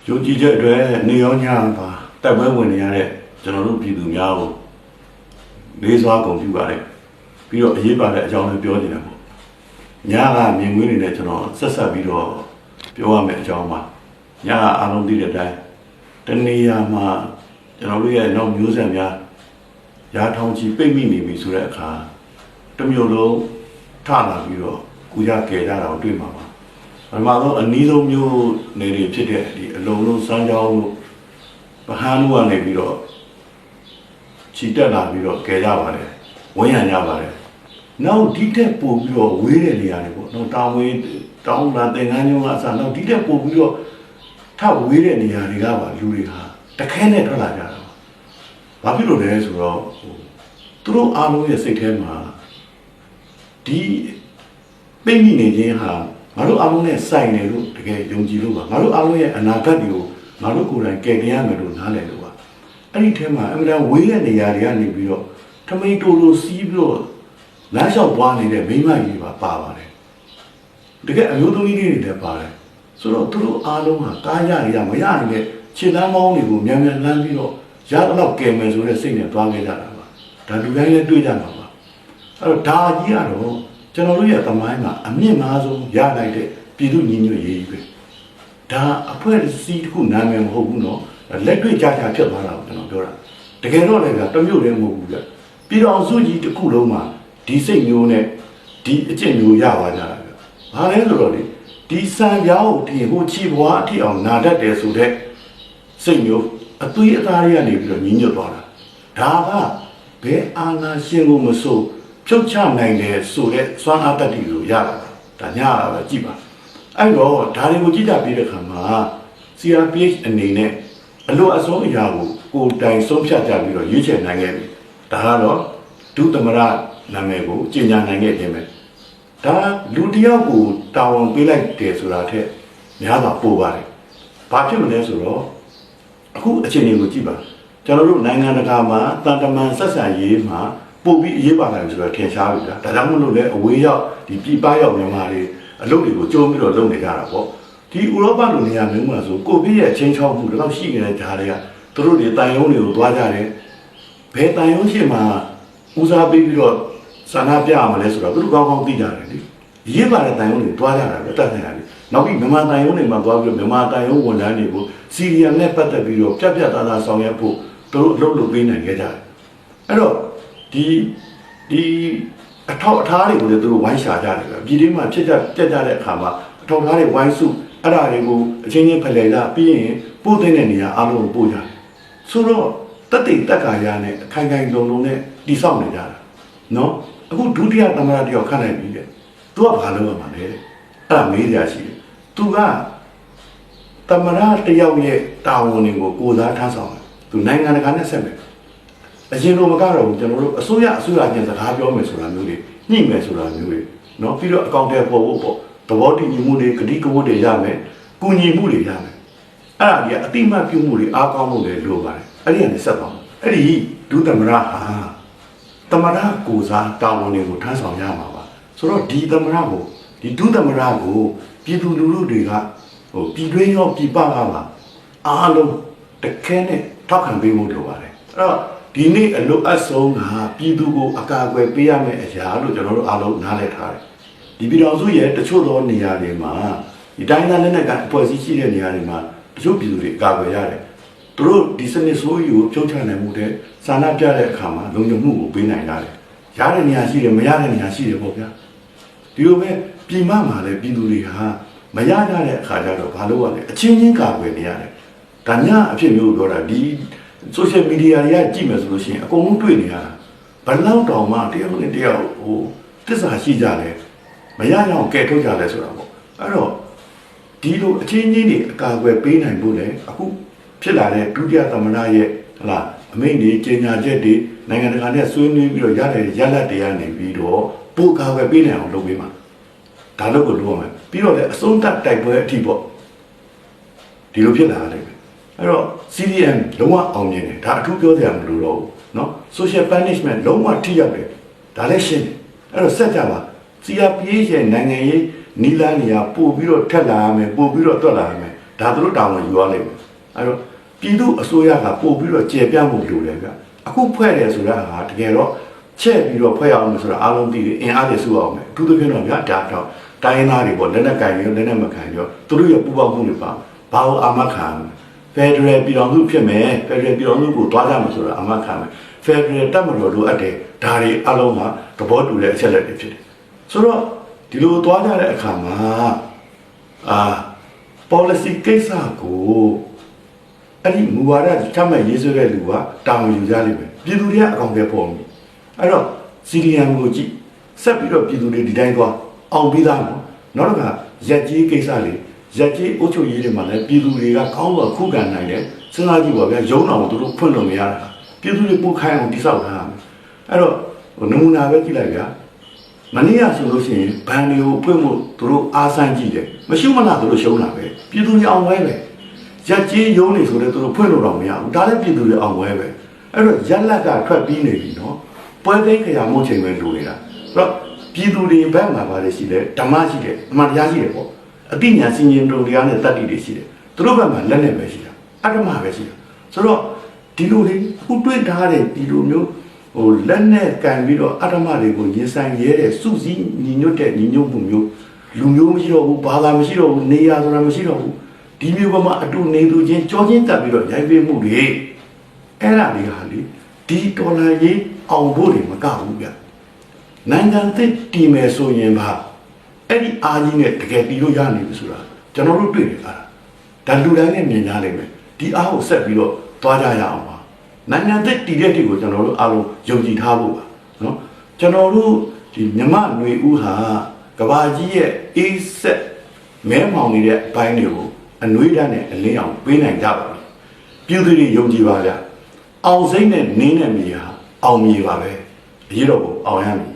ယုံကြည်ချက်တွေနေရောညပါတိုက်ပွဲဝင်နေရတဲ့ကျွန်တော်တို့ပြည်သူများကိုလေးစွာကုန်ပြုပါတယ်ပြီးတော့အရေးပါတဲ့အကြောင်းလေးပြောနေတယ်ပေါ့ညကမြင်ကွင်းနေနဲ့ကျွန်တော်ဆက်ဆက်ပြီးတော့ပြောရမယ့်အကြောင်းပါညကအားလုံးသိတဲ့အတိုင်းတနေရာမှာကျွန်တော်တို့ရဲ့နောက်မျိုးဆက်များရာထောင်ချီပိတ်မိနေပြီဆိုတဲ့အခါတစ်မျိုးလုံးထလာပြီးတော့ကူကြကယ်ကြတာကိုတွေ့မှာပါပထမဆုံးအနည်းဆုံးမျိုးနေတွေဖြစ်တဲ့ဒီအလုံးလုံးစမ်းကြောင်းတို့ဗဟန်းတို့ကနေပြီးတော့ချီတက်လာပြီးတော့ကယ်ကြပါတယ်ဝန်းရံကြပါတယ်နောက်ဒီတက်ပို့ပြီးတော့ဝေးတဲ့နေရာတွေပေါ့နောက်တောင်ဝေးတောင်လာသင်္ကန်းညုံကအစားနောက်ဒီတက်ပို့ပြီးတော့ထဝေးတဲ့နေရာတွေကပါလူတွေဟာတခဲနဲ့ထွက်လာကြတာဘာဖြစ်လို့လဲဆိုတော့သူတို့အားလုံးရဲ့စိတ်ထဲမှာဒီပိတ်မိနေခြင်းဟာငါတို့အားလုံးနဲ့စိုက်နေလို့တကယ်ယုံကြည်လို့ပါငါတို့အားလုံးရဲ့အနာဂတ်တွေကိုငါတို့ကိုယ်တိုင်ကယ်တင်ရမယ်လို့နားလည်လို့ပါအဲ့ဒီထဲမှာအမှန်တန်ဝေးတဲ့နေရာတွေကနေပြီးတော့ထမိန်တိုလိုစီးပြီးတော့လမ်းလျှောက်သွားနေတဲ့မိမကြီးပါပါတယ်တကယ်အမျိုးသမီးတွေလည်းပါတယ်ဆိုတော့သူတို့အားလုံးဟာကားရရမရနေတဲ့ခြေလမ်းမောင်းတွေကိုမြန်မြန်လမ်းပြီးတော့ရတော့ကယ်မယ်ဆိုတဲ့စိတ်နဲ့သွားခဲ့ကြတာပါဒါလူတိုင်းလည်းတွေ့ကြမှာပါအဲ့တော့ဒါကြီးကတော့ကျွန်တော်တို့ရဲ့သမိုင်းမှာအမြင့်မားဆုံးရလိုက်တဲ့ပြည်သူညီညွတ်ရေးပဲဒါအဖွဲ့အစည်းတစ်ခုနာမည်မဟုတ်ဘူးနော်လက်တွေ့ကြကြဖြစ်သွားတာကိုကျွန်တော်ပြောတာတကယ်တော့လည်းဗျတမျိုးလည်းမဟုတ်ဘူးဗျပြည်တော်စုကြီးတစ်ခုလုံးမှာဒီစိတ်မျိုးနဲ့ဒီအကျင့်မျိုးရသွားကြတာဗျဘာလဲဆိုတော့လေဒီစံပြောင်းကိုဒီဟိုချီဘွားအထိအောင်နာတတ်တယ်ဆိုတဲ့စိတ်မျိုးအသွေးအသားတွေကနေပြီးတော့ညီညွတ်သွားတာဒါကဘယ်အာဏာရှင်ကိုမဆိုးဖြုတ်ချနိုင်တယ်ဆိုတဲ့စွမ်းအားတတ္တိကိုရတာဒါညတာပဲကြည့်ပါအဲ့တော့ဒါတွေကိုကြည့်တာပြီးတဲ့ခါမှာ CRPH အနေနဲ့အလို့အဆုံးအရာကိုတိုင်ဆုံးဖြတ်ကြပြီးတော့ရွေးချယ်နိုင်ခဲ့ပြီဒါကတော့ဒုသမရနာမည်ကိုကြေညာနိုင်ခဲ့ခြင်းပဲဒါလူတယောက်ကိုတာဝန်ပေးလိုက်တယ်ဆိုတာထက်များစွာပိုပါတယ်ဘာဖြစ်မလဲဆိုတော့အခုအခြေအနေကိုကြည့်ပါကျွန်တော်တို့နိုင်ငံတကာမှာတန်တမန်ဆက်ဆံရေးမှာပို့ပြီးအရေးပါလာပြီဆိုတော့ထင်ရှားပြီဗျာဒါကြောင့်မလို့လဲအဝေးရောက်ဒီပြည်ပရောက်မြန်မာတွေအလုပ်တွေကိုကြိုးပြီးတော့လုပ်နေကြတာပေါ့ဒီဥရောပလိုနေရာမျိုးမှာဆိုကိုဗစ်ရဲ့ချင်းချောက်မှုတော့ရှိနေတဲ့ဂျာတွေကသူတို့တွေတန်ယုံတွေကိုသွားကြတယ်ဘယ်တန်ယုံရှိမှဦးစားပေးပြီးတော့ဆန္ဒပြရမလဲဆိုတော့သူတို့ကောင်းကောင်းသိကြတယ်လေရေးပါတဲ့တန်ယုံတွေသွားကြတာပဲတတ်နိုင်တယ်နောက်ပြီးမြန်မာတန်ယုံတွေမှာသွားပြီးတော့မြန်မာတန်ယုံဝန်ထမ်းတွေကိုစီရီယံနဲ့ပတ်သက်ပြီးတော့ပြတ်ပြတ်သားသားဆောင်ရွက်ဖို့သူတို့အလုပ်လုပ်ပေးနိုင်ခဲ့ကြတယ်အဲ့တော့ဒီအထောက်အထားတွေကိုလည်းသူတို့ဝိုင်းရှာကြတယ်ပဲပြည်တွင်းမှာဖြစ်ကြပြတ်ကြတဲ့အခါမှာအထောက်အထားတွေဝိုင်းစုအဲ့ဒါတွေကိုအချင်းချင်းဖလှယ်ကြပြီးရင်ပို့တဲ့နေရာအားလုံးကိုပို့ကြတယ်ဆိုတော့တက်တိတက်ကာရနဲ့အခိုင်ခိုင်လုံလုံနဲ့တိဆောက်နေကြတာနော်အခုဒုတိယသမရတယောက်ခန့်နိုင်ပြီတဲ့သူကဘာလုပ်ရမှာလဲအဲ့ဒါမေးကြရှိတယ်သူကသမရတယောက်ရဲ့တာဝန်တွေကိုကိုစားထားဆောင်တယ်သူနိုင်ငံတကာနဲ့ဆက်မယ်အရင်လိုမကတော့ဘူးကျွန်တော်တို့အစိုးရချင်းစကားပြောမယ်ဆိုတာမျိုးတွေညှိမယ်ဆိုတာမျိုးတွေเนาะပြီးတော့အကောင့်တွေပေါ်ဖို့ပေါ့သဘောတည်ညီမှုတွေကတိကဝတ်တွေရမယ်ကုညီမှုတွေရမယ်အဲ့ဒါကြီးအတိမတ်ပြုမှုတွေအားကောင်းမှုတွေလိုပါတယ်အဲ့ဒီကနေဆက်သွားမှာအဲ့ဒီဒုသမရဟာသမရကိုစားတာဝန်တွေကိုထမ်းဆောင်ရမှာပါဆိုတော့ဒီသမရကိုဒီဒုသမရကိုပြည်သူလူထုတွေကပြည်တွင်းရောပြည်ပကပါအားလုံးတခဲနဲ့ထောက်ခံပေးမှုလိုပါတယ်အဲ့တော့ဒီနေ့အလို့အဆုံးကပြည်သူကိုအကာအကွယ်ပေးရမယ့်အရာလို့ကျွန်တော်တို့အားလုံးနားလည်ထားတယ်ဒီပြည်တော်စုရဲ့တချို့သောနေရာတွေမှာဒီတိုင်းသားလက်နက်ကအဖွဲ့အစည်းရှိတဲ့နေရာတွေမှာတချို့ပြည်သူတွေအကာအကွယ်ရတယ်သူတို့ဒီစနစ်ဆိုးကြီးကိုဖြုတ်ချနိုင်မှုတဲ့စာနာပြတဲ့အခါမှာလုံခြုံမှုကိုပေးနိုင်ကြတယ်ရတဲ့နေရာရှိတယ်မရတဲ့နေရာရှိတယ်ပေါ့ဗျာဒီလိုပဲပြည်မမှာလည်းပြည်သူတွေဟာမရကြတဲ့အခါကျတော့ဘာလို့ရလဲအချင်းချင်းကာကွယ်နေရတယ်ဒါညအဖြစ်မျိုးပြောတာဒီsocial media တွေကကြည့်မယ်ဆိုလို့ရှိရင်အကုန်လုံးတွေ့နေရတာဘယ်လောက်တောင်မှတယောက်နဲ့တယောက်တစ္ဆာရှိကြတယ်မရအောင်ကဲထုတ်ကြတယ်ဆိုတာပေါ့အဲ့တော့ဒီလိုအချင်းချင်းတွေအကာအကွယ်ပေးနိုင်ဖို့လေအခုဖြစ်လာတဲ့ဒုတိယသမ္မတရဲ့ဟလာအမိန့်တွေကြေညာချက်တွေနိုင်ငံတကာနဲ့ဆွေးနွေးပြီးတော့ရတဲ့ရလဒ်တွေကနေပြီးတော့ပိုကာကွယ်ပေးနိုင်အောင်လုပ်ပေးမှာဒါလို့ကိုလုပ်ရမယ်ပြီးတော့လေအဆုံးသတ်တိုက်ပွဲအထိပေါ့ဒီလိုဖြစ်လာတယ်အဲ့တော့ CDM လုံးဝအောင်မြင်တယ်ဒါအထူးပြောစရာမလိုတော့ဘူးเนาะ social punishment လုံးဝထိရောက်တယ်ဒါလည်းရှင်းတယ်အဲ့တော့ဆက်ကြပါ CRPH ရဲ့နိုင်ငံရေးနီလာနေရာပို့ပြီးတော့ထက်လာရမယ်ပို့ပြီးတော့တွက်လာရမယ် ဒါသူတို့တောင်းဝင်ယူရလိမ့်မယ်အဲ့တော့ပြည်သူအစိုးရကပို့ပြီးတော့ကျေပြန့်မှုလိုတယ်ဗျအခုဖွဲ့တယ်ဆိုတာဟာတကယ်တော့ချက်ပြီးတော့ဖွဲ့ရအောင်ဆိုတာအားလုံးသိတယ်အင်အားတွေစုအောင်မယ်အထူးသဖြင့်တော့ဗျဒါတော့တိုင်းရင်းသားတွေပေါ့လက်နက်ကင်တွေလက်နက်မခံရောသူတို့ရဲ့ပူပေါင်းမှုတွေပါဘာလို့အာမခံဖက်ဒရယ်ပြည်တော်စုဖြစ်မယ်ဖက်ဒရယ်ပြည်တော်စုကိုတွားကြမှာဆိုတာအာမခံမယ်ဖက်ဒရယ်တပ်မတော်လိုအပ်တယ်ဒါတွေအလုံးမှာသဘောတူတဲ့အချက်လက်တွေဖြစ်တယ်ဆိုတော့ဒီလိုတွားကြတဲ့အခါမှာpolicy ကိစ္စကိုအဲ့ဒီမူဝါဒချမှတ်ရေးဆွဲတဲ့လူကတာဝန်ယူကြလိမ့်မယ်ပြည်သူတွေကအကောင်အထည်ဖော်မယ်အဲ့တော့ CDM ကိုကြည့်ဆက်ပြီးတော့ပြည်သူတွေဒီတိုင်းသွားအောင်ပြီးသားနော်နောက်တစ်ခါရက်ကြီးကိစ္စလေးရက်ကြီးအုပ်ချုပ်ရေးတွေမှာလည်းပြည်သူတွေကကောင်းတော့ခုခံနိုင်တယ်စဉ်းစားကြည့်ပါဗျာရုံးတော်ကိုသူတို့ဖွင့်လို့မရတာပြည်သူတွေပို့ခိုင်းအောင်တိစောက်ထားမယ်အဲ့တော့နမူနာပဲကြည့်လိုက်ဗျာမနေ့ကဆိုလို့ရှိရင်ဘန်တွေကိုဖွင့်ဖို့သူတို့အားဆန်းကြည့်တယ်မရှိမလားသူတို့ရှုံးတာပဲပြည်သူတွေအောင်ဝဲပဲရက်ကြီးရုံးနေဆိုတော့သူတို့ဖွင့်လို့တော့မရဘူးဒါလည်းပြည်သူတွေအောင်ဝဲပဲအဲ့တော့ရက်လက်ကထွက်ပြီးနေပြီနော်ပွဲသိမ်းခရာမှုချိန်ပဲလိုနေတာဆိုတော့ပြည်သူတွေဘက်မှာပါလေရှိတယ်ဓမ္မရှိတယ်အမှန်တရားရှိတယ်ပေါ့အတိညာစင်ရင်တို့တရားနဲ့တတ်တည်တွေရှိတယ်သူတို့ဘက်မှာလက်နဲ့ပဲရှိတာအတ္တမပဲရှိတာဆိုတော့ဒီလိုတွေအခုတွေ့ထားတဲ့ဒီလိုမျိုးလက်နဲ့ကန်ပြီးတော့အတ္တမတွေကိုရင်ဆိုင်ရဲတဲ့စုစည်းညီညွတ်တဲ့ညီညွတ်မှုမျိုးလူမျိုးမရှိတော့ဘူးဘာသာမရှိတော့ဘူးနေရာဆိုတာမရှိတော့ဘူးဒီမျိုးကမှအတူနေသူချင်းကြောချင်းတက်ပြီးတော့ရိုက်ပေးမှုတွေအဲ့ဒါတွေကဟာလေဒီတော်လာရေးအောင်ဖို့တွေမကဘူးဗျနိုင်ငံသစ်တည်မယ်ဆိုရင်ပါအဲ့ဒီအားကြီးနဲ့တကယ်တည်လို့ရနေပြီဆိုတာကျွန်တော်တို့တွေ့နေတာဒါလူတိုင်းနဲ့မြင်ကြလိမ့်မယ်ဒီအားကိုဆက်ပြီးတော့သွားကြရအောင်ပါနိုင်ငံသစ်တည်တဲ့ဒီကိုကျွန်တော်တို့အားလုံးယုံကြည်ထားဖို့ပါနော်ကျွန်တော်တို့ဒီမြမຫນွေဦးဟာကဘာကြီးရဲ့အေးဆက်မဲမောင်နေတဲ့ဘိုင်းတွေကိုအနှွေးတန်းနဲ့အလင်းအောင်ပေးနိုင်ကြပါဘူးပြည်သူတွေယုံကြည်ပါဗျအောင်စိမ့်နဲ့နင်းနဲ့မြေဟာအောင်မြေပါပဲအရေးတော်ကိုအောင်ရမည်